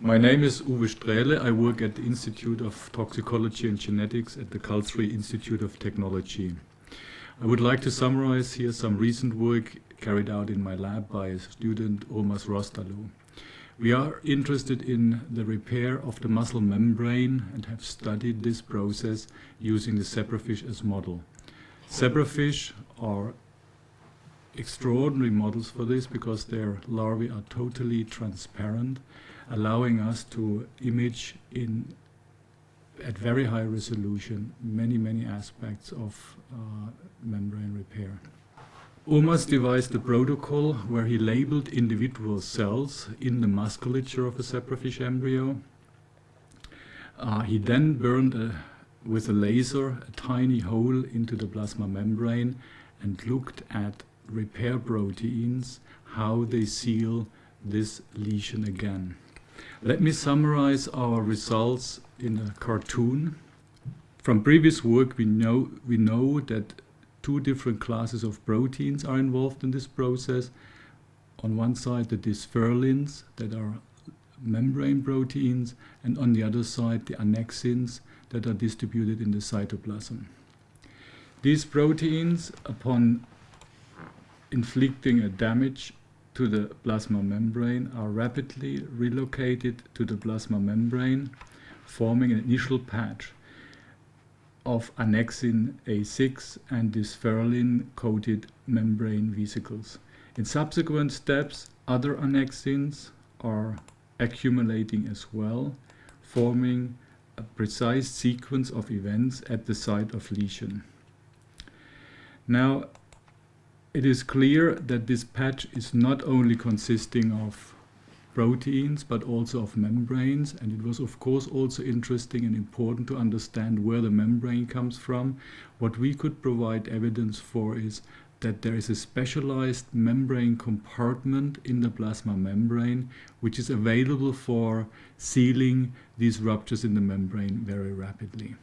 My name is Uwe Strähle. I work at the Institute of Toxicology and Genetics at the Karlsruhe Institute of Technology. I would like to summarize here some recent work carried out in my lab by a student, Developmental Cell Roostalu. We are interested in the repair of the muscle membrane and have studied this process using the zebrafish as model. Zebrafish are extraordinary models for this because their larvae are totally transparent, allowing us to image at very high resolution many aspects of membrane repair. Ulmas devised a protocol where he labeled individual cells in the musculature of a zebrafish embryo. He then burned with a laser a tiny hole into the plasma membrane and looked at repair proteins, how they seal this lesion again. Let me summarize our results in a cartoon. From previous work we know that two different classes of proteins are involved in this process. On one side the dysferlins, that are membrane proteins, and on the other side the annexins that are distributed in the cytoplasm. These proteins, upon inflicting a damage to the plasma membrane, are rapidly relocated to the plasma membrane, forming an initial patch of annexin A6 and dysferlin-coated membrane vesicles. In subsequent steps, other annexins are accumulating as well, forming a precise sequence of events at the site of lesion. Now, it is clear that this patch is not only consisting of proteins but also of membranes, and it was of course also interesting and important to understand where the membrane comes from. What we could provide evidence for is that there is a specialized membrane compartment in the plasma membrane which is available for sealing these ruptures in the membrane very rapidly.